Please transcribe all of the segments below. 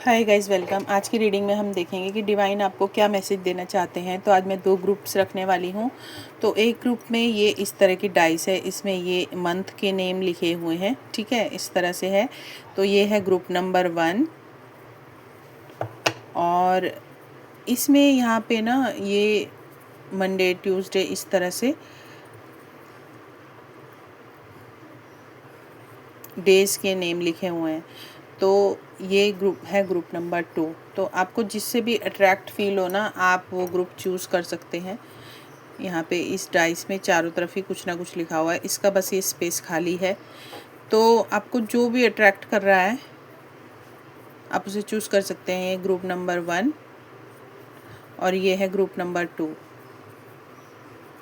Hi guys, welcome. आज की reading में हम देखेंगे कि डिवाइन आपको क्या मैसेज देना चाहते हैं। तो आज मैं दो ग्रुप्स रखने वाली हूँ। तो एक ग्रुप में ये इस तरह की डाइस है, इसमें ये मंथ के नेम लिखे हुए हैं, ठीक है, इस तरह से है। तो ये है ग्रुप नंबर 1 और इसमें यहाँ पे ना ये मंडे ट्यूसडे इस तरह से डेज़ के नेम लिखे हुए हैं। तो ये ग्रुप है ग्रुप नंबर 2। तो आपको जिससे भी अट्रैक्ट फील हो ना, आप वो ग्रुप चूज़ कर सकते हैं। यहाँ पे इस डाइस में चारों तरफ ही कुछ ना कुछ लिखा हुआ है, इसका बस ये स्पेस खाली है। तो आपको जो भी अट्रैक्ट कर रहा है आप उसे चूज़ कर सकते हैं। ये ग्रुप नंबर 1 और ये है ग्रुप नंबर 2,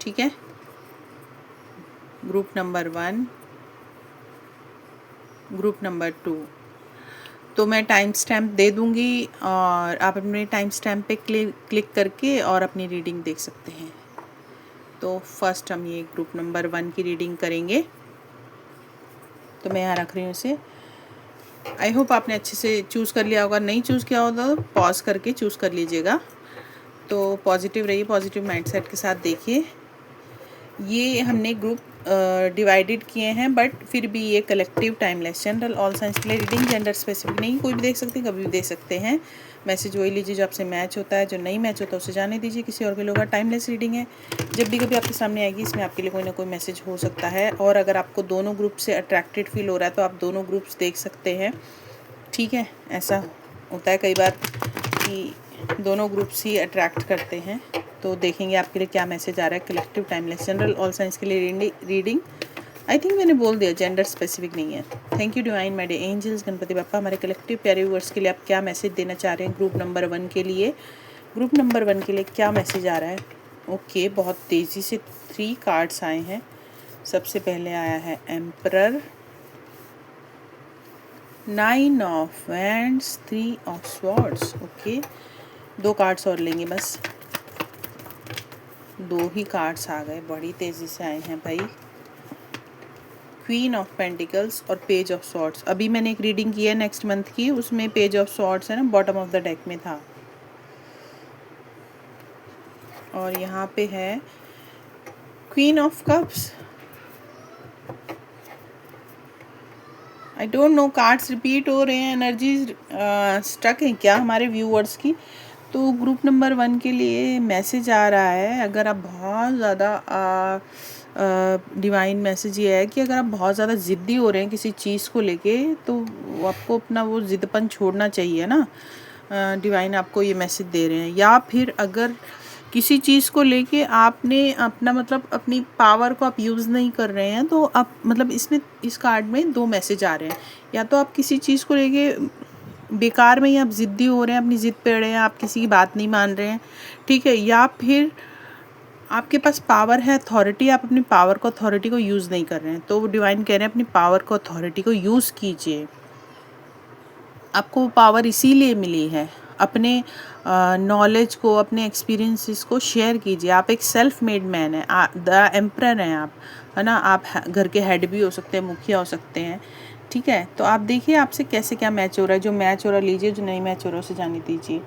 ठीक है। Group number 1, group number 2। तो मैं टाइम स्टैम्प दे दूँगी और आप अपने टाइम स्टैम्प पे क्लिक करके और अपनी रीडिंग देख सकते हैं। तो फर्स्ट हम ये ग्रुप नंबर 1 की रीडिंग करेंगे। तो मैं यहाँ रख रही हूँ इसे। आई होप आपने अच्छे से चूज़ कर लिया होगा। नहीं चूज़ किया होगा तो पॉज करके चूज़ कर लीजिएगा। तो पॉजिटिव रहिए, पॉजिटिव माइंडसेट के साथ देखिए। ये हमने ग्रुप डिवाइडेड किए हैं, बट फिर भी ये collective timeless general all science के लिए रीडिंग, जेंडर स्पेसिफिक नहीं, कोई भी देख सकते, कभी भी दे सकते हैं। मैसेज वही लीजिए जो आपसे मैच होता है, जो नहीं मैच होता उसे जाने दीजिए, किसी और के लोग। टाइमलेस रीडिंग है, जब भी कभी आपके सामने आएगी इसमें आपके लिए कोई ना कोई मैसेज हो सकता है। और अगर आपको दोनों ग्रुप से अट्रैक्टेड फील हो रहा है तो आप दोनों ग्रुप्स देख सकते हैं, ठीक है। ऐसा होता है कई बार कि दोनों ग्रुप्स ही अट्रैक्ट करते हैं। तो देखेंगे आपके लिए क्या मैसेज आ रहा है। Collective timeless general all science के लिए रीडिंग। आई थिंक मैंने बोल दिया, जेंडर स्पेसिफिक नहीं है। Thank you divine, my dear angels, Ganpati Bappa. हमारे कलेक्टिव प्यारे व्यूअर्स के लिए आप क्या मैसेज देना चाह रहे हैं ग्रुप नंबर 1 के लिए। ग्रुप नंबर 1 के लिए क्या मैसेज आ रहा है। ओके, बहुत तेज़ी से 3 कार्ड्स आए हैं। सबसे पहले आया है emperor, 9 of wands, 3 of swords. Okay, 2 cards और लेंगे बस। 2 ही कार्ड्स आ गए, बड़ी तेज़ी से आए हैं भाई। क्वीन ऑफ पेंटिकल्स और पेज ऑफ स्वॉर्ड्स। अभी मैंने एक रीडिंग की है नेक्स्ट मंथ की, उसमें पेज ऑफ स्वॉर्ड्स है ना, बॉटम ऑफ द डेक में था। और यहाँ पे है queen of cups. I don't know, cards repeat हो रहे हैं, एनर्जीज स्टक है क्या हमारे व्यूअर्स की। तो ग्रुप नंबर 1 के लिए मैसेज आ रहा है, अगर आप बहुत ज़्यादा डिवाइन मैसेज ये है कि अगर आप बहुत ज़्यादा ज़िद्दी हो रहे हैं किसी चीज़ को लेके, तो आपको अपना वो ज़िद्दपन छोड़ना चाहिए ना। डिवाइन आपको ये मैसेज दे रहे हैं। या फिर अगर किसी चीज़ को लेके आपने अपना मतलब अपनी पावर को आप यूज़ नहीं कर रहे हैं, तो आप मतलब इसमें इस कार्ड में 2 मैसेज आ रहे हैं। या तो आप किसी चीज़ को लेके बेकार में ही आप ज़िद्दी हो रहे हैं, अपनी ज़िद पे अड़े हैं, आप किसी की बात नहीं मान रहे हैं, ठीक है। या फिर आपके पास पावर है, अथॉरिटी, आप अपनी पावर को, अथॉरिटी को यूज़ नहीं कर रहे हैं। तो वो डिवाइन कह रहे हैं अपनी पावर को, अथॉरिटी को यूज़ कीजिए। आपको वो पावर इसीलिए मिली है, अपने नॉलेज को, अपने एक्सपीरियंसेस को शेयर कीजिए। आप एक सेल्फ मेड मैन है, द एम्परर हैं आप, है ना। आप घर के हेड भी हो सकते हैं, मुखिया हो सकते हैं, ठीक है। तो आप देखिए आपसे कैसे क्या मैच हो रहा है। जो मैच हो रहा लीजिए, जो नहीं मैच हो रहा उसे जाने दीजिए।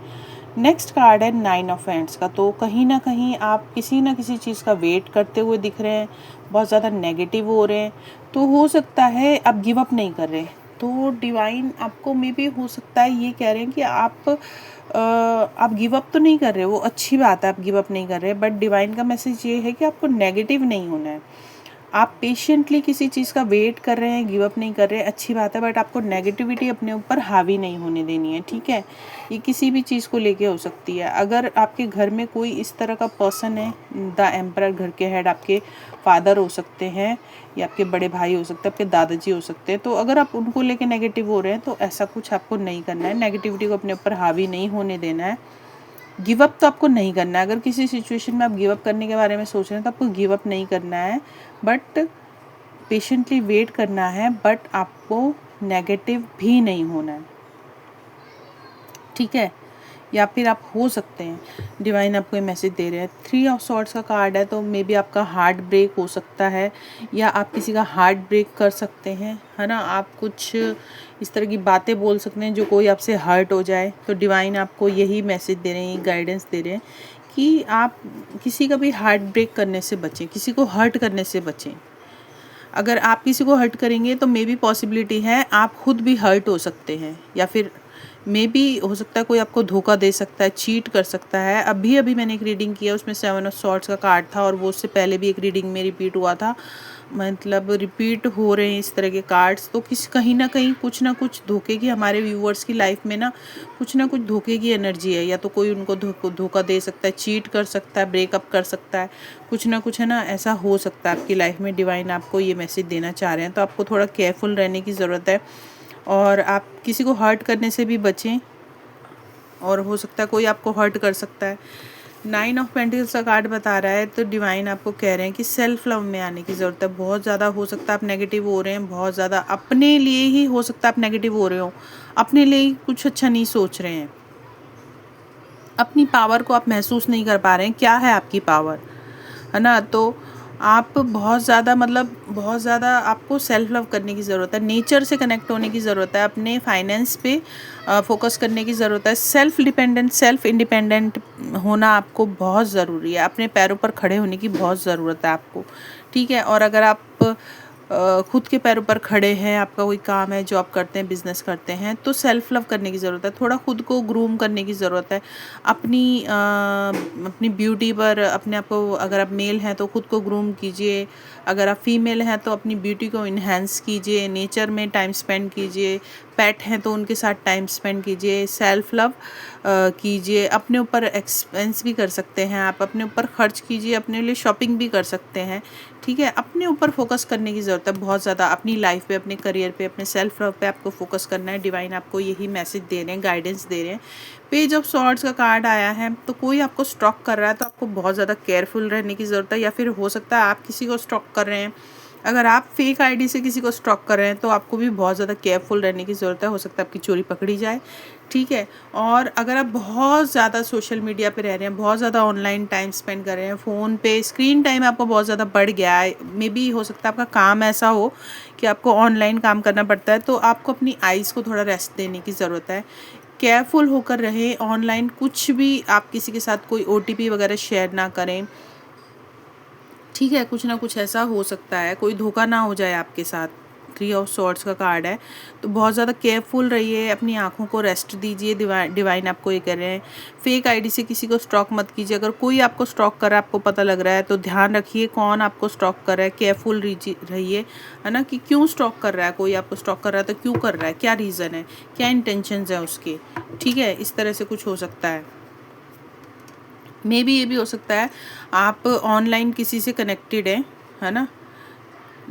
नेक्स्ट कार्ड है 9 ऑफ हैंड्स का। तो कहीं ना कहीं आप किसी ना किसी चीज़ का वेट करते हुए दिख रहे हैं, बहुत ज़्यादा नेगेटिव हो रहे हैं। तो हो सकता है आप गिव अप नहीं कर रहे। तो डिवाइन आपको मे भी हो सकता है ये कह रहे हैं कि आप गिव अप तो नहीं कर रहे, वो अच्छी बात है, आप गिव अप नहीं कर रहे। बट डिवाइन का मैसेज ये है कि आपको नेगेटिव नहीं होना है। आप पेशेंटली किसी चीज़ का वेट कर रहे हैं, गिव अप नहीं कर रहे, अच्छी बात है। बट आपको नेगेटिविटी अपने ऊपर हावी नहीं होने देनी है, ठीक है। ये किसी भी चीज़ को लेके हो सकती है। अगर आपके घर में कोई इस तरह का पर्सन है, द एम्परर, घर के हेड आपके फादर हो सकते हैं, या आपके बड़े भाई हो सकते हैं, आपके दादाजी हो सकते हैं। तो अगर आप उनको लेके नेगेटिव हो रहे हैं तो ऐसा कुछ आपको नहीं करना है। नेगेटिविटी को अपने ऊपर हावी नहीं होने देना है। गिव अप तो आपको नहीं करना है। अगर किसी सिचुएशन में आप गिव अप करने के बारे में सोच रहे हैं तो आपको गिव अप नहीं करना है, बट पेशेंटली वेट करना है। बट आपको नेगेटिव भी नहीं होना है, ठीक है। या फिर आप हो सकते हैं डिवाइन आपको ये मैसेज दे रहे हैं। 3 ऑफ सॉर्ड्स का कार्ड है, तो मे बी आपका हार्ट ब्रेक हो सकता है या आप किसी का हार्ट ब्रेक कर सकते हैं, है ना। आप कुछ इस तरह की बातें बोल सकते हैं जो कोई आपसे हर्ट हो जाए। तो डिवाइन आपको यही मैसेज दे रहे हैं, गाइडेंस दे रहे हैं कि आप किसी का भी हार्ट ब्रेक करने से बचें, किसी को हर्ट करने से बचें। अगर आप किसी को हर्ट करेंगे तो मे बी पॉसिबिलिटी है आप खुद भी हर्ट हो सकते हैं, या फिर मे बी हो सकता है कोई आपको धोखा दे सकता है, चीट कर सकता है। अभी अभी मैंने एक रीडिंग किया, उसमें 7 ऑफ सॉर्ड्स का कार्ड था, और वो उससे पहले भी एक रीडिंग में रिपीट हुआ था। मतलब रिपीट हो रहे हैं इस तरह के कार्ड्स, तो कहीं ना कुछ धोखे की हमारे व्यूअर्स की लाइफ में ना कुछ धोखे की एनर्जी है। या तो कोई उनको धोखा दे सकता है, चीट कर सकता है, ब्रेकअप कर सकता है, कुछ ना कुछ है ना, ऐसा हो सकता है आपकी लाइफ में। डिवाइन आपको ये मैसेज देना चाह रहे हैं, तो आपको थोड़ा केयरफुल रहने की ज़रूरत है, और आप किसी को हर्ट करने से भी बचें, और हो सकता है कोई आपको हर्ट कर सकता है। 9 ऑफ पेंटिकल्स का कार्ड बता रहा है, तो डिवाइन आपको कह रहे हैं कि सेल्फ लव में आने की ज़रूरत है। बहुत ज़्यादा हो सकता है आप नेगेटिव हो रहे हैं, बहुत ज़्यादा अपने लिए ही हो सकता है आप नेगेटिव हो रहे हो, अपने लिए ही कुछ अच्छा नहीं सोच रहे हैं, अपनी पावर को आप महसूस नहीं कर पा रहे हैं। क्या है आपकी पावर, है ना। तो आप बहुत ज़्यादा आपको सेल्फ लव करने की ज़रूरत है, नेचर से कनेक्ट होने की ज़रूरत है, अपने फाइनेंस पे फोकस करने की ज़रूरत है। सेल्फ डिपेंडेंट, सेल्फ इंडिपेंडेंट होना आपको बहुत ज़रूरी है, अपने पैरों पर खड़े होने की बहुत ज़रूरत है आपको, ठीक है। और अगर आप खुद के पैरों पर खड़े हैं, आपका कोई काम है, जॉब करते हैं, बिजनेस करते हैं, तो सेल्फ लव करने की ज़रूरत है, थोड़ा खुद को ग्रूम करने की ज़रूरत है। अपनी ब्यूटी पर अपने आप को, अगर आप मेल हैं तो खुद को ग्रूम कीजिए, अगर आप फीमेल हैं तो अपनी ब्यूटी को इन्हेंस कीजिए, नेचर में टाइम स्पेंड कीजिए, पेट हैं तो उनके साथ टाइम स्पेंड कीजिए, सेल्फ लव कीजिए। अपने ऊपर एक्सपेंस भी कर सकते हैं आप, अपने ऊपर खर्च कीजिए, अपने लिए शॉपिंग भी कर सकते हैं, ठीक है। अपने ऊपर फोकस करने की ज़रूरत है बहुत ज़्यादा, अपनी लाइफ पे, अपने करियर पे, अपने सेल्फ लव पे आपको फोकस करना है। डिवाइन आपको यही मैसेज दे रहे हैं, गाइडेंस दे रहे हैं। पेज ऑफ सॉर्ड्स का कार्ड आया है, तो कोई आपको स्टॉक कर रहा है, तो आपको बहुत ज़्यादा केयरफुल रहने की ज़रूरत है, या फिर हो सकता है आप किसी को स्टॉक कर रहे हैं। अगर आप फेक आईडी से किसी को स्टॉक कर रहे हैं तो आपको भी बहुत ज़्यादा केयरफुल रहने की ज़रूरत है, हो सकता है आपकी चोरी पकड़ी जाए, ठीक है। और अगर आप बहुत ज़्यादा सोशल मीडिया पे रह रहे हैं, बहुत ज़्यादा ऑनलाइन टाइम स्पेंड कर रहे हैं, फ़ोन पे स्क्रीन टाइम आपको बहुत ज़्यादा बढ़ गया है, मे बी हो सकता है आपका काम ऐसा हो कि आपको ऑनलाइन काम करना पड़ता है, तो आपको अपनी आइज़ को थोड़ा रेस्ट देने की ज़रूरत है। केयरफुल होकर रहें, ऑनलाइन कुछ भी आप किसी के साथ कोई OTP वगैरह शेयर ना करें, ठीक है। कुछ ना कुछ ऐसा हो सकता है, कोई धोखा ना हो जाए आपके साथ। 3 ऑफ सॉर्ड्स का कार्ड है, तो बहुत ज़्यादा केयरफुल रहिए, अपनी आंखों को रेस्ट दीजिए। डिवाइन आपको ये कह रहे हैं, फेक आईडी से किसी को स्टॉक मत कीजिए। अगर कोई आपको स्टॉक कर रहा है, आपको पता लग रहा है, तो ध्यान रखिए कौन आपको स्टॉक कर रहा है, केयरफुल रहिए, है ना, कि क्यों स्टॉक कर रहा है, कोई आपको स्टॉक कर रहा है तो क्यों कर रहा है, क्या रीज़न है, क्या इंटेंशंस है उसके, ठीक है। इस तरह से कुछ हो सकता है। मे बी ये भी हो सकता है आप ऑनलाइन किसी से कनेक्टेड हैं, है ना।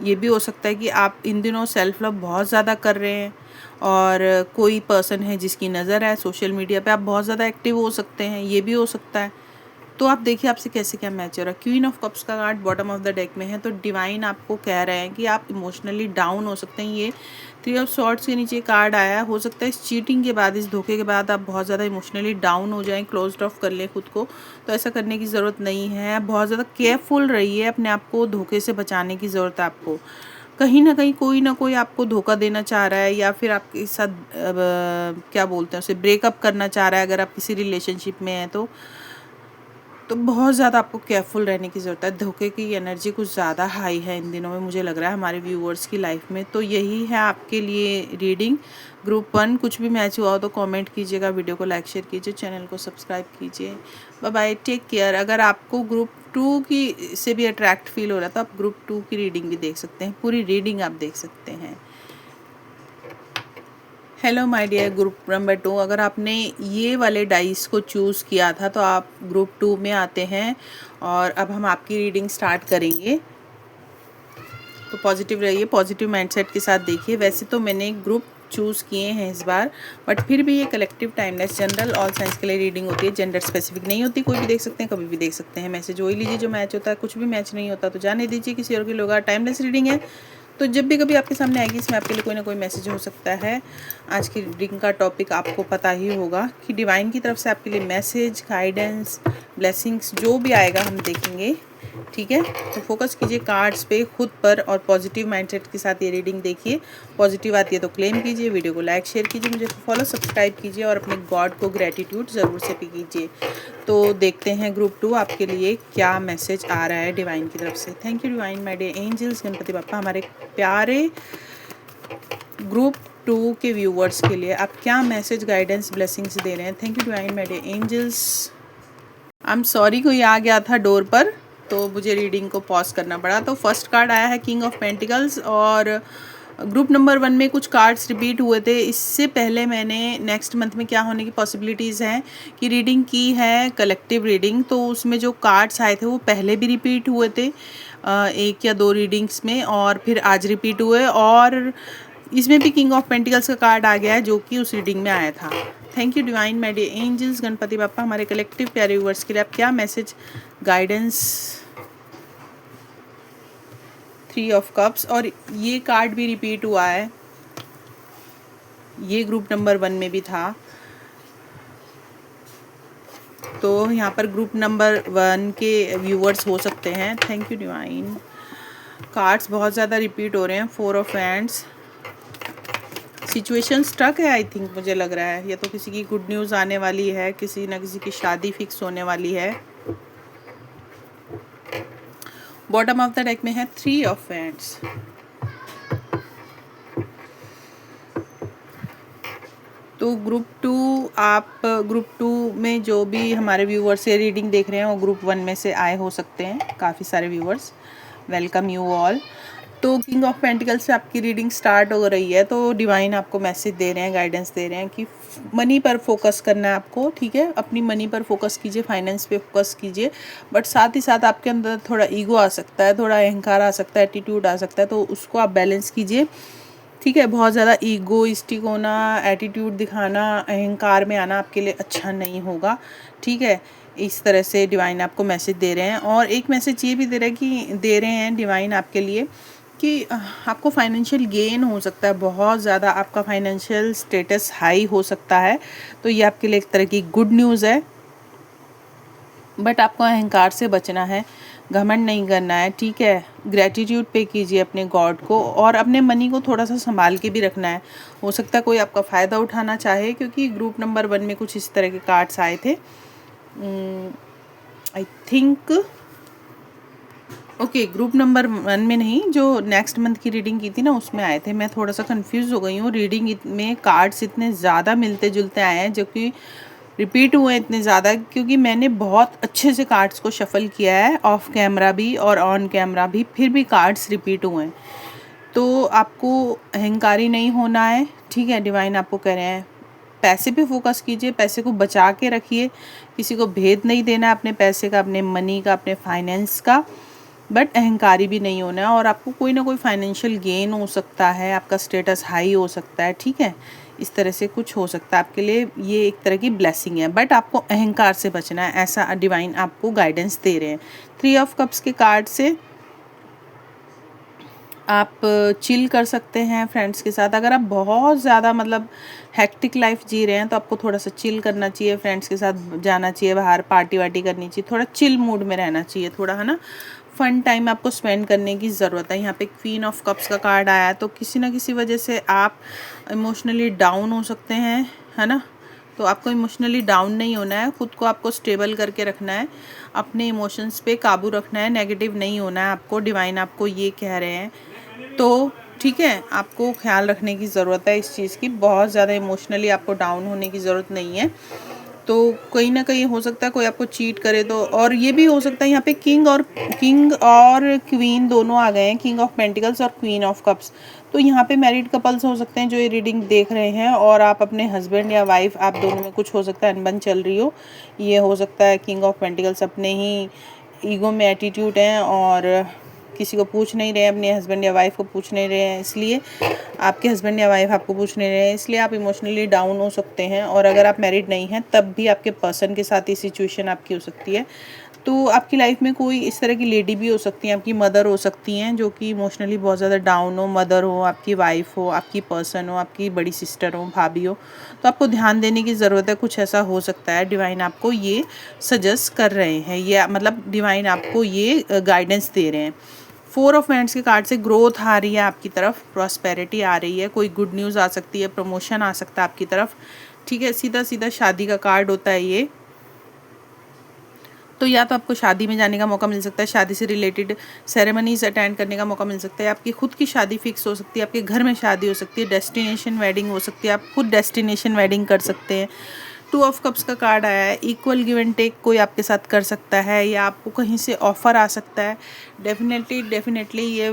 ये भी हो सकता है कि आप इन दिनों सेल्फ लव बहुत ज़्यादा कर रहे हैं, और कोई पर्सन है जिसकी नज़र है सोशल मीडिया पे, आप बहुत ज़्यादा एक्टिव हो सकते हैं, ये भी हो सकता है। तो आप देखिए आपसे कैसे क्या मैच हो रहा है। क्वीन ऑफ कप्स का card bottom of the deck में है, तो डिवाइन आपको कह रहे हैं कि आप इमोशनली डाउन हो सकते हैं। ये 3 ऑफ सॉर्ड्स के नीचे कार्ड आया, हो सकता है इस चीटिंग के बाद, इस धोखे के बाद आप बहुत ज़्यादा इमोशनली डाउन हो जाएं, क्लोज्ड ऑफ कर लें खुद को, तो ऐसा करने की ज़रूरत नहीं है। बहुत ज़्यादा केयरफुल रहिए, अपने आप को धोखे से बचाने की ज़रूरत है आपको। कहीं ना कोई आपको धोखा देना चाह रहा है, या फिर आपके साथ क्या बोलते हैं उसे, ब्रेकअप करना चाह रहा है। अगर आप किसी रिलेशनशिप में हैं तो बहुत ज़्यादा आपको केयरफुल रहने की ज़रूरत है। धोखे की एनर्जी कुछ ज़्यादा हाई है इन दिनों में, मुझे लग रहा है हमारे व्यूअर्स की लाइफ में। तो यही है आपके लिए रीडिंग। ग्रुप 1 कुछ भी मैच हुआ हो तो कमेंट कीजिएगा, वीडियो को लाइक शेयर कीजिए, चैनल को सब्सक्राइब कीजिए। Bye bye, take care. अगर आपको ग्रुप 2 की से भी अट्रैक्ट फील हो रहा है तो आप ग्रुप 2 की रीडिंग भी देख सकते हैं, पूरी रीडिंग आप देख सकते हैं। Hello my dear group number 2, अगर आपने ये वाले डाइस को चूज़ किया था तो आप ग्रुप 2 में आते हैं, और अब हम आपकी रीडिंग स्टार्ट करेंगे। तो पॉजिटिव रहिए, पॉजिटिव माइंडसेट के साथ देखिए। वैसे तो मैंने ग्रुप चूज़ किए हैं इस बार, बट फिर भी ये collective timeless general all science के लिए रीडिंग होती है, जेंडर स्पेसिफिक नहीं होती, कोई भी देख सकते हैं, कभी भी देख सकते हैं। मैसेज वही लीजिए जो मैच होता है, कुछ भी मैच नहीं होता तो जाने दीजिए, किसी और के लोग। टाइमलेस रीडिंग है तो जब भी कभी आपके सामने आएगी इसमें आपके लिए कोई ना कोई मैसेज हो सकता है। आज की रीडिंग का टॉपिक आपको पता ही होगा कि डिवाइन की तरफ से आपके लिए मैसेज, गाइडेंस, ब्लेसिंग्स जो भी आएगा हम देखेंगे, ठीक है। तो फोकस कीजिए कार्ड्स पे, खुद पर, और पॉजिटिव माइंडसेट के साथ ये रीडिंग देखिए। पॉजिटिव आती है तो क्लेम कीजिए, वीडियो को लाइक शेयर कीजिए, मुझे फॉलो सब्सक्राइब कीजिए और अपने गॉड को ग्रेटिट्यूड ज़रूर से भी कीजिए। तो देखते हैं ग्रुप 2 आपके लिए क्या मैसेज आ रहा है डिवाइन की तरफ से। Thank you divine, my dear angels, Ganpati Bappa, हमारे प्यारे ग्रुप 2 के व्यूवर्स के लिए आप क्या मैसेज, गाइडेंस, ब्लेसिंग्स दे रहे हैं। Thank you divine, my dear angels. I am sorry, कोई आ गया था डोर पर तो मुझे रीडिंग को पॉज करना पड़ा। तो फर्स्ट कार्ड आया है किंग ऑफ पेंटिकल्स, और ग्रुप नंबर 1 में कुछ कार्ड्स रिपीट हुए थे। इससे पहले मैंने नेक्स्ट मंथ में क्या होने की पॉसिबिलिटीज़ हैं कि रीडिंग की है, कलेक्टिव रीडिंग, तो उसमें जो कार्ड्स आए थे वो पहले भी रिपीट हुए थे 1 या 2 रीडिंग्स में, और फिर आज रिपीट हुए, और इसमें भी किंग ऑफ पेंटिकल्स का कार्ड आ गया है जो कि उस रीडिंग में आया था। Thank you divine, my dear angels, Ganpati Bappa, हमारे कलेक्टिव प्यारे व्यूअर्स के लिए आप क्या मैसेज, गाइडेंस। 3 ऑफ कप्स, और ये कार्ड भी रिपीट हुआ है, ये ग्रुप नंबर 1 में भी था। तो यहाँ पर ग्रुप नंबर 1 के व्यूअर्स हो सकते हैं। Thank you divine. कार्ड्स बहुत ज़्यादा रिपीट हो रहे हैं। 4 ऑफ हैंड्स, सिचुएशन स्टक है आई थिंक, मुझे लग रहा है, या तो किसी की गुड न्यूज़ आने वाली है, किसी ना किसी की शादी फिक्स होने वाली है। बॉटम ऑफ द डेक में है 3 ऑफ हैंड्स। तो ग्रुप 2, आप ग्रुप 2 में जो भी हमारे व्यूवर्स ये रीडिंग देख रहे हैं वो ग्रुप 1 में से आए हो सकते हैं, काफ़ी सारे व्यूवर्स। Welcome you all. तो किंग ऑफ पेंटिकल्स से आपकी रीडिंग स्टार्ट हो रही है। तो डिवाइन आपको मैसेज दे रहे हैं, गाइडेंस दे रहे हैं कि मनी पर फोकस करना है आपको, ठीक है। अपनी मनी पर फोकस कीजिए, फाइनेंस पे फोकस कीजिए, बट साथ ही साथ आपके अंदर थोड़ा ईगो आ सकता है, थोड़ा अहंकार आ सकता है, एटीट्यूड आ सकता है, तो उसको आप बैलेंस कीजिए, ठीक है। बहुत ज़्यादा ईगोइस्टिक होना, एटीट्यूड दिखाना, अहंकार में आना आपके लिए अच्छा नहीं होगा, ठीक है। इस तरह से डिवाइन आपको मैसेज दे रहे हैं। और एक मैसेज ये भी दे रहे हैं डिवाइन आपके लिए कि आपको फाइनेंशियल गेन हो सकता है, बहुत ज़्यादा आपका फाइनेंशियल स्टेटस हाई हो सकता है। तो ये आपके लिए एक तरह की गुड न्यूज़ है, बट आपको अहंकार से बचना है, घमंड नहीं करना है, ठीक है। ग्रेटिट्यूड पे कीजिए अपने गॉड को, और अपने मनी को थोड़ा सा संभाल के भी रखना है। हो सकता है कोई आपका फ़ायदा उठाना चाहे, क्योंकि ग्रुप नंबर 1 में कुछ इस तरह के कार्ड्स आए थे। I think okay, group number 1 में नहीं, जो नेक्स्ट मंथ की रीडिंग की थी ना उसमें आए थे। मैं थोड़ा सा कंफ्यूज हो गई हूँ, रीडिंग में कार्ड्स इतने ज़्यादा मिलते जुलते आए हैं जो कि रिपीट हुए इतने ज़्यादा, क्योंकि मैंने बहुत अच्छे से कार्ड्स को शफल किया है, ऑफ कैमरा भी और ऑन कैमरा भी, फिर भी कार्ड्स रिपीट हुए हैं। तो आपको अहंकारी नहीं होना है, ठीक है। डिवाइन आपको कह रहे हैं पैसे पे फोकस कीजिए, पैसे को बचा के रखिए, किसी को भेद नहीं देना है अपने पैसे का, अपने मनी का, अपने फाइनेंस का, बट अहंकारी भी नहीं होना है। और आपको कोई ना कोई फाइनेंशियल गेन हो सकता है, आपका स्टेटस हाई हो सकता है, ठीक है। इस तरह से कुछ हो सकता है आपके लिए, ये एक तरह की ब्लेसिंग है, बट आपको अहंकार से बचना है, ऐसा डिवाइन आपको गाइडेंस दे रहे हैं। 3 ऑफ कप्स के कार्ड से आप चिल कर सकते हैं फ्रेंड्स के साथ। अगर आप बहुत ज़्यादा मतलब हेक्टिक लाइफ जी रहे हैं तो आपको थोड़ा सा चिल करना चाहिए, फ्रेंड्स के साथ जाना चाहिए, बाहर पार्टी वार्टी करनी चाहिए, थोड़ा चिल मूड में रहना चाहिए, थोड़ा, है ना, फन टाइम आपको स्पेंड करने की ज़रूरत है। यहाँ पे क्वीन ऑफ कप्स का कार्ड आया है, तो किसी ना किसी वजह से आप इमोशनली डाउन हो सकते हैं, है ना। तो आपको इमोशनली डाउन नहीं होना है, खुद को आपको स्टेबल करके रखना है, अपने इमोशंस पे काबू रखना है, नेगेटिव नहीं होना है आपको, डिवाइन आपको ये कह रहे हैं। तो ठीक है, आपको ख्याल रखने की ज़रूरत है इस चीज़ की, बहुत ज़्यादा इमोशनली आपको डाउन होने की ज़रूरत नहीं है। तो कहीं ना कहीं हो सकता है कोई आपको चीट करे, तो और ये भी हो सकता है यहाँ पे किंग और क्वीन दोनों आ गए हैं, किंग ऑफ पेंटिकल्स और क्वीन ऑफ कप्स। तो यहाँ पे मैरिड कपल्स हो सकते हैं जो ये रीडिंग देख रहे हैं, और आप अपने हस्बैंड या वाइफ, आप दोनों में कुछ हो सकता है अनबन चल रही हो। ये हो सकता है किंग ऑफ पेंटिकल्स अपने ही ईगो में एटीट्यूड हैं और किसी को पूछ नहीं रहे हैं, अपने हस्बैंड या वाइफ को पूछ नहीं रहे हैं, इसलिए आपके हस्बैंड या वाइफ आपको पूछ नहीं रहे हैं, इसलिए आप इमोशनली डाउन हो सकते हैं। और अगर आप मैरिड नहीं हैं तब भी आपके पर्सन के साथ ही सिचुएशन आपकी हो सकती है। तो आपकी लाइफ में कोई इस तरह की लेडी भी हो सकती हैं, आपकी मदर हो सकती हैं जो कि इमोशनली बहुत ज़्यादा डाउन हो, मदर हो, आपकी वाइफ हो, आपकी पर्सन हो, आपकी बड़ी सिस्टर हो, भाभी हो, तो आपको ध्यान देने की ज़रूरत है। कुछ ऐसा हो सकता है, डिवाइन आपको ये सजेस्ट कर रहे हैं, या मतलब डिवाइन आपको ये गाइडेंस दे रहे हैं। 4 ऑफ वैंड्स के कार्ड से ग्रोथ आ रही है आपकी तरफ, प्रॉस्पेरिटी आ रही है, कोई गुड न्यूज़ आ सकती है, प्रमोशन आ सकता है आपकी तरफ, ठीक है। सीधा सीधा शादी का कार्ड होता है ये, तो या तो आपको शादी में जाने का मौका मिल सकता है, शादी से रिलेटेड सेरेमनीज अटेंड करने का मौका मिल सकता है, आपकी खुद की शादी फिक्स हो सकती है, आपके घर में शादी हो सकती है, डेस्टिनेशन वेडिंग हो सकती है, आप खुद डेस्टिनेशन वेडिंग कर सकते हैं। 2 ऑफ कप्स का कार्ड आया है, इक्वल गिव एंड टेक कोई आपके साथ कर सकता है, या आपको कहीं से ऑफ़र आ सकता है। डेफिनेटली ये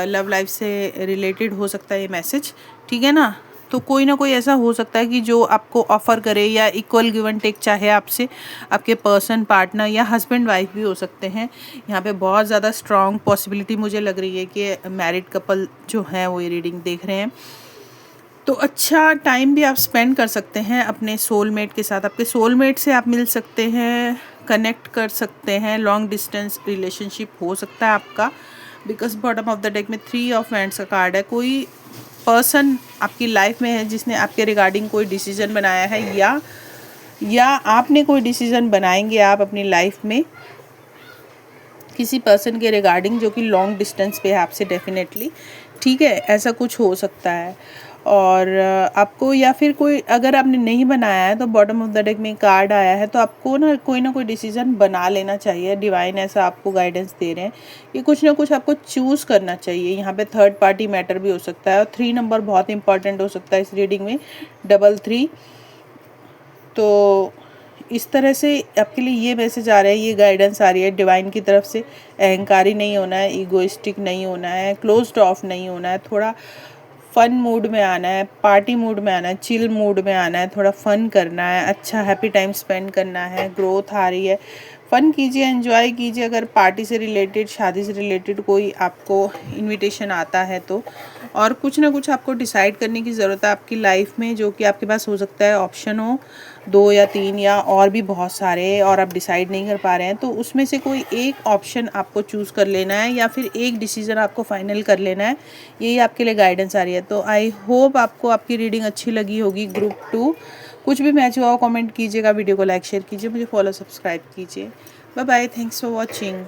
लव लाइफ से रिलेटेड हो सकता है ये मैसेज, ठीक है ना। तो कोई ना कोई ऐसा हो सकता है कि जो आपको ऑफ़र करे, या इक्वल गिव एंड टेक चाहे आपसे, आपके पर्सन, पार्टनर या हस्बैंड वाइफ भी हो सकते हैं। यहाँ पे बहुत ज़्यादा स्ट्रॉन्ग पॉसिबिलिटी मुझे लग रही है कि मैरिड कपल जो हैं वो ये रीडिंग देख रहे हैं। तो अच्छा टाइम भी आप स्पेंड कर सकते हैं अपने सोलमेट के साथ, आपके सोलमेट से आप मिल सकते हैं, कनेक्ट कर सकते हैं, लॉन्ग डिस्टेंस रिलेशनशिप हो सकता है आपका, because bottom of the deck में 3 ऑफ वैंड्स का कार्ड है। कोई पर्सन आपकी लाइफ में है जिसने आपके रिगार्डिंग कोई डिसीजन बनाया है, या आपने कोई डिसीजन बनाएंगे आप अपनी लाइफ में किसी पर्सन के रिगार्डिंग जो कि लॉन्ग डिस्टेंस पे है आपसे, डेफिनेटली, ठीक है, ऐसा कुछ हो सकता है। और आपको, या फिर कोई अगर आपने नहीं बनाया है तो बॉटम ऑफ द डेक में कार्ड आया है, तो आपको ना कोई डिसीजन बना लेना चाहिए। डिवाइन ऐसा आपको गाइडेंस दे रहे हैं कि कुछ ना कुछ आपको चूज़ करना चाहिए। यहाँ पे थर्ड पार्टी मैटर भी हो सकता है, और 3 नंबर बहुत इंपॉर्टेंट हो सकता है इस रीडिंग में, 333। तो इस तरह से आपके लिए ये मैसेज आ रहा है, ये गाइडेंस आ रही है डिवाइन की तरफ से। अहंकारी नहीं होना है, ईगोइस्टिक नहीं होना है, क्लोज्ड ऑफ नहीं होना है, थोड़ा फन मूड में आना है, पार्टी मूड में आना है, चिल मूड में आना है, थोड़ा फन करना है, अच्छा हैप्पी टाइम स्पेंड करना है। ग्रोथ आ रही है, फ़न कीजिए, एंजॉय कीजिए। अगर पार्टी से रिलेटेड, शादी से रिलेटेड कोई आपको इनविटेशन आता है तो, और कुछ ना कुछ आपको डिसाइड करने की ज़रूरत है आपकी लाइफ में, जो कि आपके पास हो सकता है ऑप्शन हो 2 या 3 या और भी बहुत सारे, और आप डिसाइड नहीं कर पा रहे हैं, तो उसमें से कोई एक ऑप्शन आपको चूज़ कर लेना है, या फिर एक डिसीज़न आपको फाइनल कर लेना है। यही आपके लिए गाइडेंस आ रही है। तो आई होप आपको आपकी रीडिंग अच्छी लगी होगी। ग्रुप 2 कुछ भी मैच हुआ हो कमेंट कीजिएगा, वीडियो को लाइक शेयर कीजिए, मुझे फॉलो सब्सक्राइब कीजिए। Bye bye, thanks for watching.